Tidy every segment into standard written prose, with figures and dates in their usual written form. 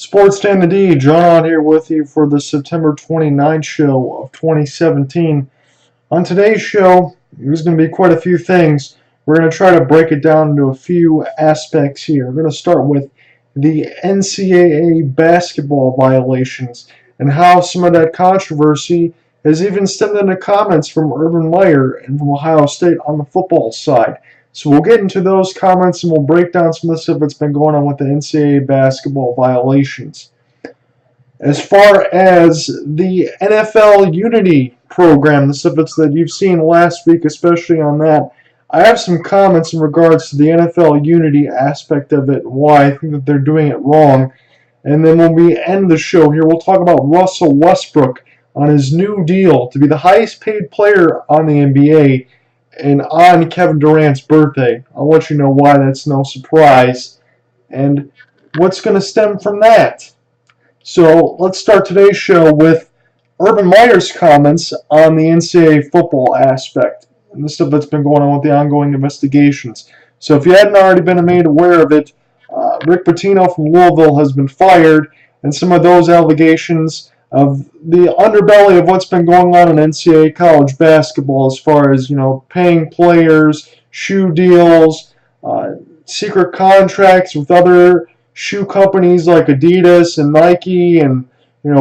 Sports Dan the D, John on here with you for the September 29th show of 2017. On today's show, there's going to be quite a few things. We're going to try to break it down into a few aspects here. We're going to start with the NCAA basketball violations and how some of that controversy has even stemmed into comments from Urban Meyer and from Ohio State on the football side. So we'll get into those comments and we'll break down some of the stuff that's been going on with the NCAA basketball violations. As far as the NFL Unity program, the stuff that you've seen last week, especially on that, I have some comments in regards to the NFL Unity aspect of it and why I think that they're doing it wrong. And then when we end the show here, we'll talk about Russell Westbrook on his new deal to be the highest paid player on the NBA and on Kevin Durant's birthday. I'll let you know why that's no surprise and what's going to stem from that. So let's start today's show with Urban Meyer's comments on the NCAA football aspect and the stuff that's been going on with the ongoing investigations. So if you hadn't already been made aware of it, Rick Pitino from Louisville has been fired, and some of those allegations of the underbelly of what's been going on in NCAA college basketball as far as, paying players, shoe deals, secret contracts with other shoe companies like Adidas and Nike and,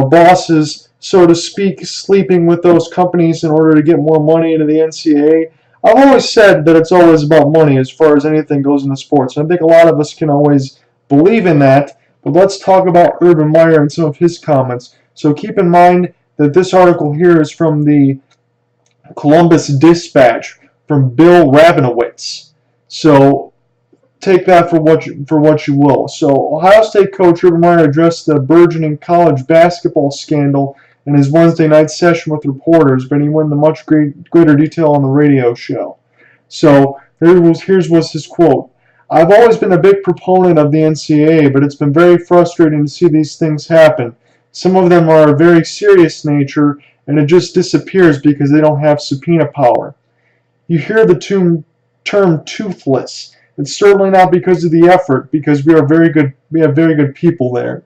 bosses, so to speak, sleeping with those companies in order to get more money into the NCAA. I've always said that it's always about money as far as anything goes in the sports. And I think a lot of us can always believe in that. But let's talk about Urban Meyer and some of his comments. So keep in mind that this article here is from the Columbus Dispatch from Bill Rabinowitz. So take that for what you will. So Ohio State coach Urban Meyer addressed the burgeoning college basketball scandal in his Wednesday night session with reporters, but he went into much greater detail on the radio show. So here's his quote. "I've always been a big proponent of the NCAA, but it's been very frustrating to see these things happen. Some of them are of very serious nature, and it just disappears because they don't have subpoena power. You hear the term toothless. It's certainly not because of the effort, because we have very good people there.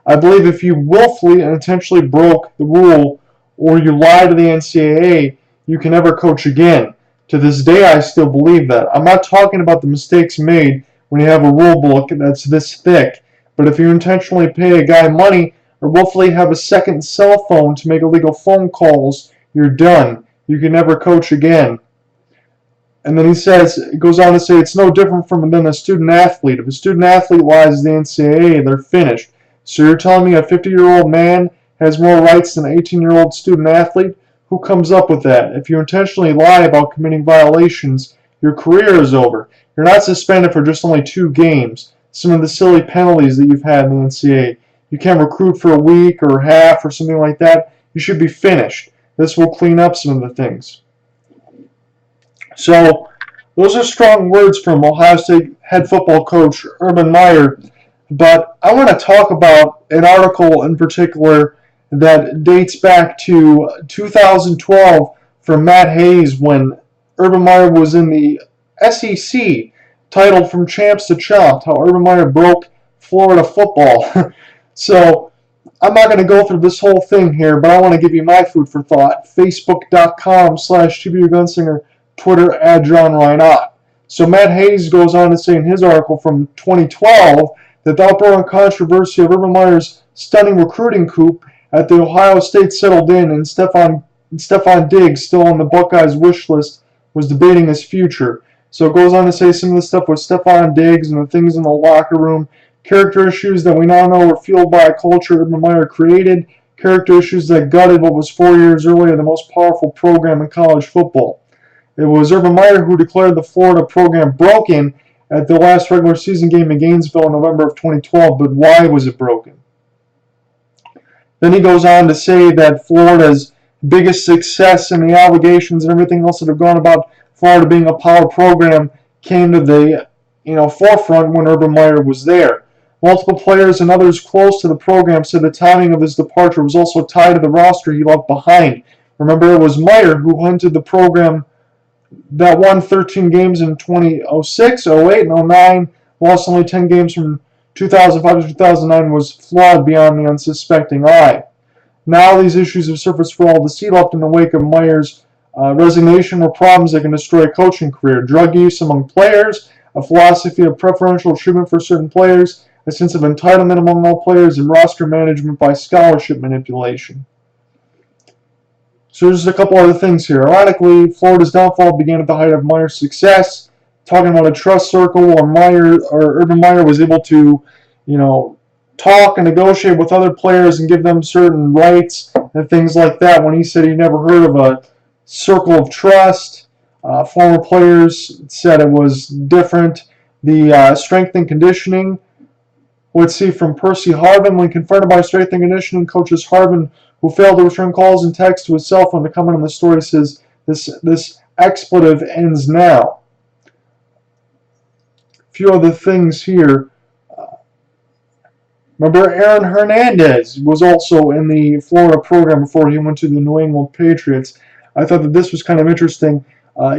I believe if you willfully and intentionally broke the rule or you lie to the NCAA, you can never coach again. To this day, I still believe that. I'm not talking about the mistakes made when you have a rule book that's this thick, but if you intentionally pay a guy money or willfully have a second cell phone to make illegal phone calls, you're done. You can never coach again." And then he goes on to say, it's no different than a student athlete. If a student athlete lies to the NCAA, they're finished. So you're telling me a 50-year-old man has more rights than an 18-year-old student athlete? Who comes up with that? If you intentionally lie about committing violations, your career is over. You're not suspended for just only 2 games. Some of the silly penalties that you've had in the NCAA. You can't recruit for a week or half or something like that. You should be finished. This will clean up some of the things. So those are strong words from Ohio State head football coach Urban Meyer. But I want to talk about an article in particular that dates back to 2012 from Matt Hayes when Urban Meyer was in the SEC, titled From Champs to Chomped, how Urban Meyer broke Florida football. So I'm not going to go through this whole thing here, but I want to give you my food for thought. Facebook.com/TBUGunslinger, Twitter @JohnReinott. So Matt Hayes goes on to say in his article from 2012 that the uproar and controversy of Urban Meyer's stunning recruiting coup at the Ohio State settled in, and Stephon Diggs, still on the Buckeyes' wish list, was debating his future. So it goes on to say some of the stuff with Stephon Diggs and the things in the locker room, character issues that we now know were fueled by a culture Urban Meyer created, character issues that gutted what was 4 years earlier the most powerful program in college football. It was Urban Meyer who declared the Florida program broken at the last regular season game in Gainesville in November of 2012, but why was it broken? Then he goes on to say that Florida's biggest success and the allegations and everything else that have gone about Florida being a power program came to the forefront when Urban Meyer was there. Multiple players and others close to the program said the timing of his departure was also tied to the roster he left behind. Remember, it was Meyer who entered the program that won 13 games in 2006, 08, and 09, lost only 10 games from 2005 to 2009 was flawed beyond the unsuspecting eye. Now these issues have surfaced for all to see, left in the wake of Meyer's resignation were problems that can destroy a coaching career. Drug use among players, a philosophy of preferential treatment for certain players, a sense of entitlement among all players, and roster management by scholarship manipulation. So there's just a couple other things here. Ironically, Florida's downfall began at the height of Meyer's success, talking about a trust circle where Urban Meyer was able to, talk and negotiate with other players and give them certain rights and things like that. When he said he never heard of a circle of trust, former players said it was different. The strength and conditioning, let's see, from Percy Harvin, when confronted by strength and conditioning coaches Harvin, who failed to return calls and texts to his cell phone to comment on the story, says this expletive ends now. A few other things here. Remember, Aaron Hernandez was also in the Florida program before he went to the New England Patriots. I thought that this was kind of interesting.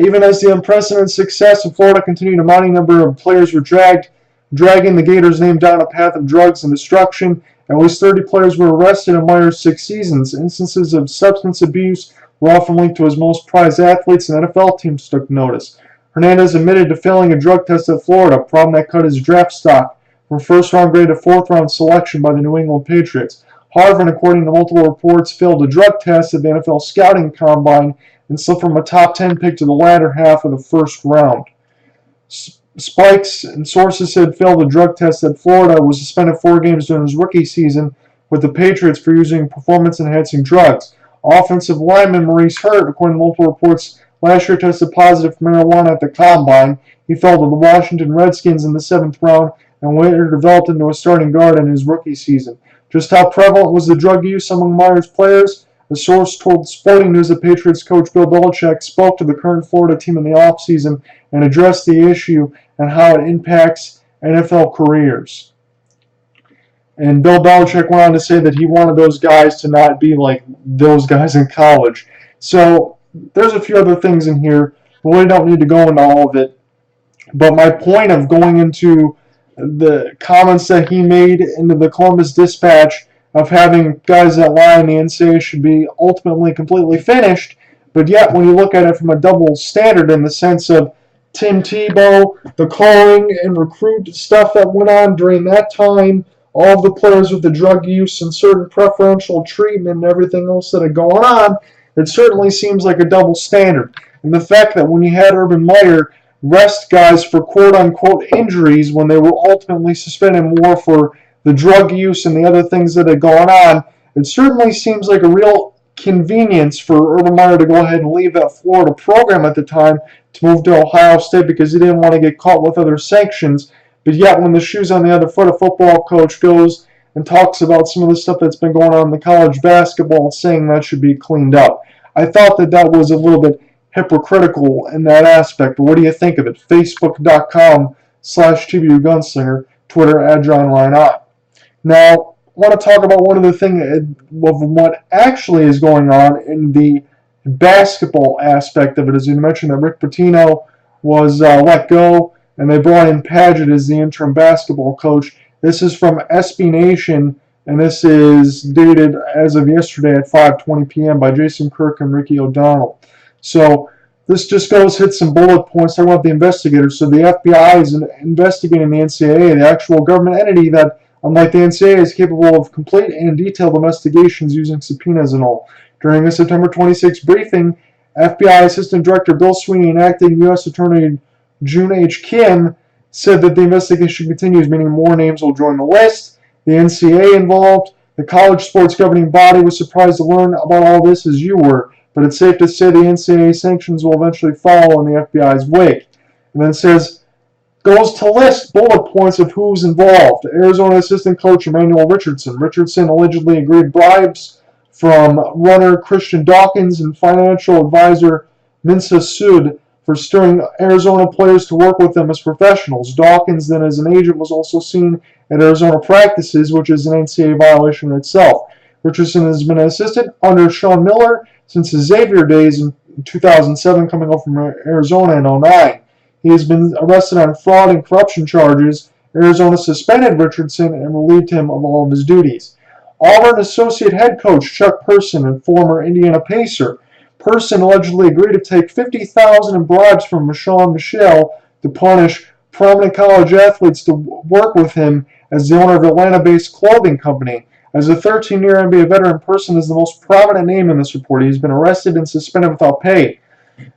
Even as the unprecedented success of Florida continued, a mounting number of players were dragging the Gators' name down a path of drugs and destruction. At least 30 players were arrested in Meyer's 6 seasons. Instances of substance abuse were often linked to his most prized athletes, and NFL teams took notice. Hernandez admitted to failing a drug test at Florida, a problem that cut his draft stock from first-round grade to fourth-round selection by the New England Patriots. Harvin, according to multiple reports, failed a drug test at the NFL scouting combine and slipped from a top 10 pick to the latter half of the first round. Spikes and sources said failed a drug test at Florida, was suspended 4 games during his rookie season with the Patriots for using performance-enhancing drugs. Offensive lineman Maurice Hurt, according to multiple reports, last year tested positive for marijuana at the combine. He fell to the Washington Redskins in the 7th round and later developed into a starting guard in his rookie season. Just how prevalent was the drug use among Meyer's players? A source told Sporting News that Patriots coach Bill Belichick spoke to the current Florida team in the offseason and addressed the issue and how it impacts NFL careers. And Bill Belichick went on to say that he wanted those guys to not be like those guys in college. So there's a few other things in here, but we don't need to go into all of it. But my point of going into the comments that he made into the Columbus Dispatch of having guys that lie in the NCAA should be ultimately completely finished, but yet when you look at it from a double standard in the sense of Tim Tebow, the calling and recruit stuff that went on during that time, all of the players with the drug use and certain preferential treatment and everything else that had gone on, it certainly seems like a double standard. And the fact that when you had Urban Meyer rest guys for quote-unquote injuries when they were ultimately suspended more for the drug use and the other things that had gone on, it certainly seems like a real convenience for Urban Meyer to go ahead and leave that Florida program at the time to move to Ohio State because he didn't want to get caught with other sanctions. But yet when the shoe's on the other foot, a football coach goes and talks about some of the stuff that's been going on in the college basketball, saying that should be cleaned up. I thought that that was a little bit hypocritical in that aspect. But what do you think of it? Facebook.com/TBUGunslinger, Twitter @JohnReinott. Now, I want to talk about one of the things of what actually is going on in the basketball aspect of it. As you mentioned, that Rick Pitino was let go, and they brought in Padgett as the interim basketball coach. This is from SB Nation, and this is dated as of yesterday at 5:20 p.m. by Jason Kirk and Ricky O'Donnell. So this just hit some bullet points talking about the investigators. So the FBI is investigating the NCAA, the actual government entity that, unlike the NCAA, is capable of complete and detailed investigations using subpoenas and all. During a September 26 briefing, FBI Assistant Director Bill Sweeney and Acting U.S. Attorney June H. Kim said that the investigation continues, meaning more names will join the list. The NCAA involved. The college sports governing body was surprised to learn about all this as you were, but it's safe to say the NCAA sanctions will eventually follow in the FBI's wake. And then it says, goes to list bullet points of who's involved. Arizona assistant coach Emmanuel Richardson. Richardson allegedly agreed bribes from runner Christian Dawkins and financial advisor Minsa Sud for stirring Arizona players to work with them as professionals. Dawkins, then as an agent, was also seen at Arizona practices, which is an NCAA violation in itself. Richardson has been an assistant under Sean Miller since his Xavier days in 2007, coming up from Arizona in 2009. He has been arrested on fraud and corruption charges Arizona suspended Richardson and relieved him of all of his duties. Auburn associate head coach Chuck Person and former Indiana Pacer. Person allegedly agreed to take $50,000 in bribes from Michelle Michel to punish prominent college athletes to work with him as the owner of Atlanta-based clothing company. As a 13-year NBA veteran, Person is the most prominent name in this report. He's been arrested and suspended without pay.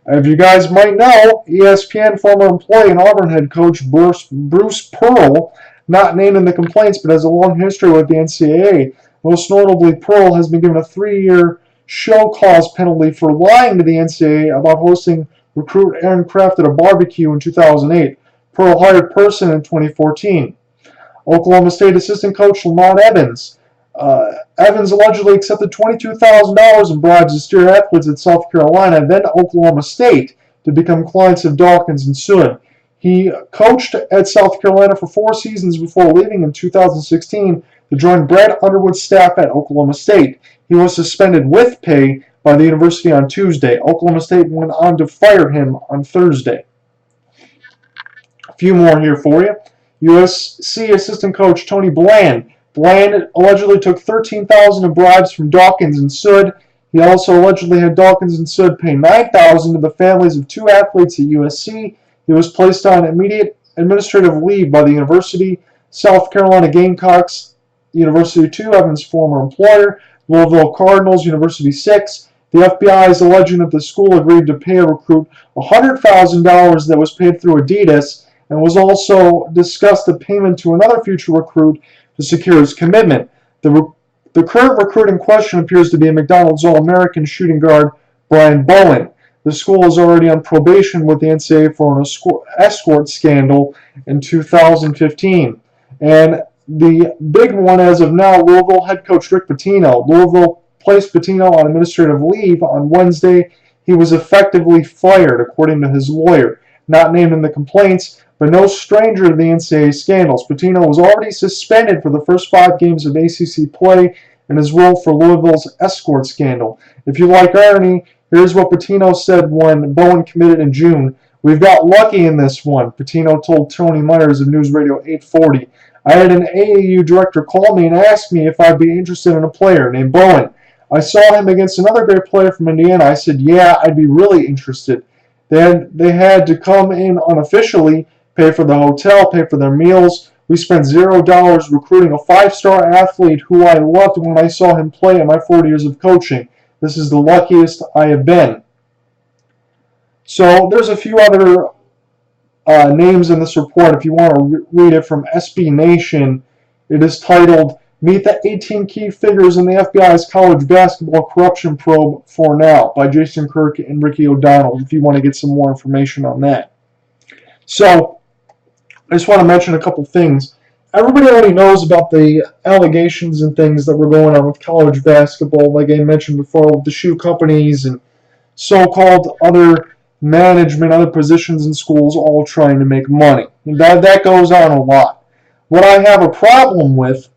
As you guys might know, ESPN former employee and Auburn head coach Bruce Pearl, not named in the complaints but has a long history with the NCAA. Most notably, Pearl has been given a 3-year show cause penalty for lying to the NCAA about hosting recruit Aaron Kraft at a barbecue in 2008. Pearl hired Person in 2014. Oklahoma State assistant coach Lamont Evans. Evans allegedly accepted $22,000 in bribes to steer athletes at South Carolina, then Oklahoma State, to become clients of Dawkins and Seward. He coached at South Carolina for 4 seasons before leaving in 2016 to join Brad Underwood's staff at Oklahoma State. He was suspended with pay by the university on Tuesday. Oklahoma State went on to fire him on Thursday. A few more here for you. USC assistant coach Tony Bland. Bland allegedly took $13,000 in bribes from Dawkins and Seward. He also allegedly had Dawkins and Seward pay $9,000 to the families of 2 athletes at USC. He was placed on immediate administrative leave by the university. South Carolina Gamecocks, University 2, Evans' former employer. Louisville Cardinals, University 6. The FBI is alleging that the school agreed to pay a recruit $100,000 that was paid through Adidas, and was also discussed a payment to another future recruit to secure his commitment. The current recruit in question appears to be a McDonald's All-American shooting guard Brian Bowen. The school is already on probation with the NCAA for an escort scandal in 2015. And the big one as of now, Louisville head coach Rick Pitino. Louisville placed Pitino on administrative leave on Wednesday. He was effectively fired, according to his lawyer. Not named in the complaints, but no stranger to the NCAA scandals. Pitino was already suspended for the first 5 games of ACC play in his role for Louisville's escort scandal. If you like irony, here's what Pitino said when Bowen committed in June. "We've got lucky in this one," Pitino told Tony Myers of News Radio 840. "I had an AAU director call me and ask me if I'd be interested in a player named Bowen. I saw him against another great player from Indiana. I said, yeah, I'd be really interested. They had to come in unofficially, pay for the hotel, pay for their meals. We spent $0 recruiting a 5-star athlete who I loved when I saw him play in my 40 years of coaching. This is the luckiest I have been." So there's a few other names in this report. If you want to read it from SB Nation, it is titled, "Meet the 18 Key Figures in the FBI's College Basketball Corruption Probe for Now," by Jason Kirk and Ricky O'Donnell, if you want to get some more information on that. So I just want to mention a couple things. Everybody already knows about the allegations and things that were going on with college basketball, like I mentioned before, with the shoe companies and so-called other management, other positions in schools all trying to make money. And that goes on a lot. What I have a problem with,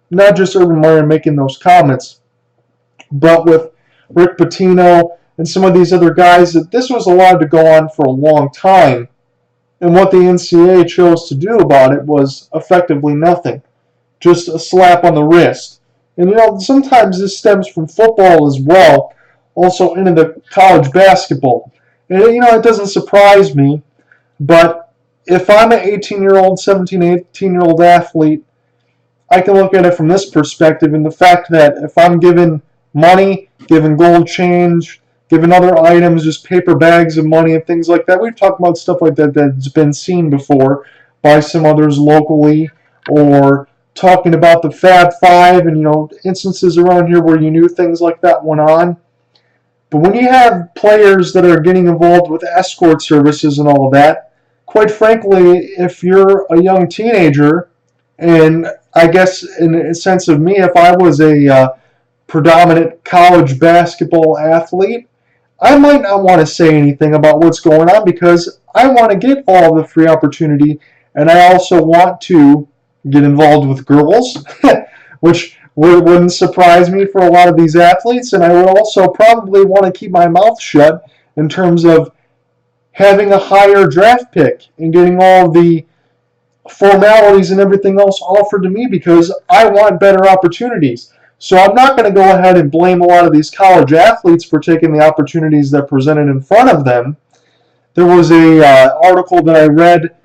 not just Urban Meyer making those comments, but with Rick Pitino and some of these other guys, that this was allowed to go on for a long time. And what the NCAA chose to do about it was effectively nothing. Just a slap on the wrist. And sometimes this stems from football as well, also into the college basketball. And it doesn't surprise me, but if I'm an 18-year-old, 17, 18-year-old athlete, I can look at it from this perspective, and the fact that if I'm given money, given gold change, given other items, just paper bags of money and things like that. We've talked about stuff like that that's been seen before by some others locally, or talking about the Fab Five and instances around here where you knew things like that went on. But when you have players that are getting involved with escort services and all of that, quite frankly, if you're a young teenager, and I guess in a sense of me, if I was a predominant college basketball athlete, I might not want to say anything about what's going on because I want to get all the free opportunity, and I also want to get involved with girls, which wouldn't surprise me for a lot of these athletes, and I would also probably want to keep my mouth shut in terms of having a higher draft pick and getting all the formalities and everything else offered to me because I want better opportunities. So I'm not going to go ahead and blame a lot of these college athletes for taking the opportunities that presented in front of them. There was a article that I read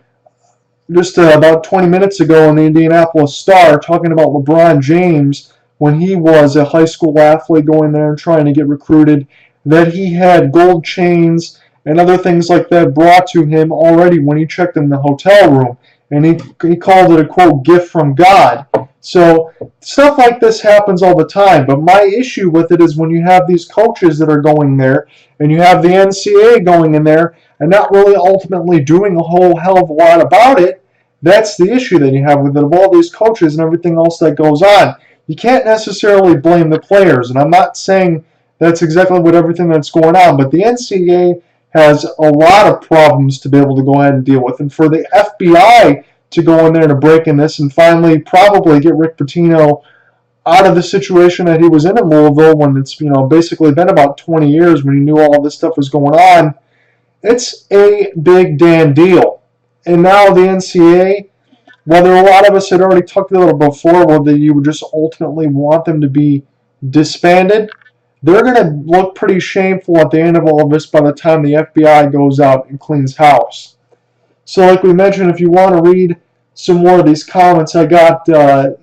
just about 20 minutes ago in the Indianapolis Star talking about LeBron James when he was a high school athlete going there and trying to get recruited, that he had gold chains and other things like that brought to him already when he checked in the hotel room. And he called it a, quote, gift from God. So stuff like this happens all the time. But my issue with it is when you have these coaches that are going there and you have the NCAA going in there and not really ultimately doing a whole hell of a lot about it, that's the issue that you have with it, of all these coaches and everything else that goes on. You can't necessarily blame the players, and I'm not saying that's exactly what everything that's going on, but the NCAA has a lot of problems to be able to go ahead and deal with. And for the FBI to go in there to break in this and finally probably get Rick Pitino out of the situation that he was in Louisville when it's basically been about 20 years when he knew all this stuff was going on, it's a big damn deal. And now the NCAA, whether a lot of us had already talked about it before, whether you would just ultimately want them to be disbanded, they're going to look pretty shameful at the end of all of this by the time the FBI goes out and cleans house. So like we mentioned, if you want to read some more of these comments, I got the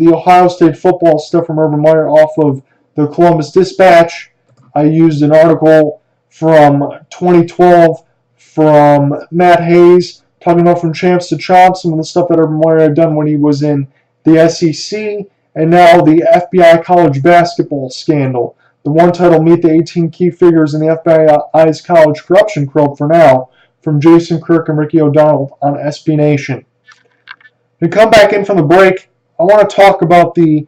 Ohio State football stuff from Urban Meyer off of the Columbus Dispatch. I used an article from 2012 from Matt Hayes talking about from champs to chomps, some of the stuff that Urban Meyer had done when he was in the SEC, and now the FBI college basketball scandal. The one title, Meet the 18 Key Figures in the FBI's College Corruption Probe for now, from Jason Kirk and Ricky O'Donnell on SB Nation. We come back in from the break. I want to talk about the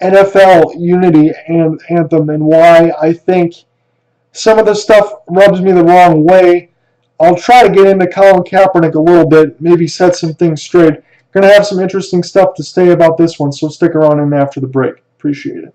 NFL Unity Anthem and why I think some of the stuff rubs me the wrong way. I'll try to get into Colin Kaepernick a little bit, maybe set some things straight. Going to have some interesting stuff to say about this one, so stick around in after the break. Appreciate it.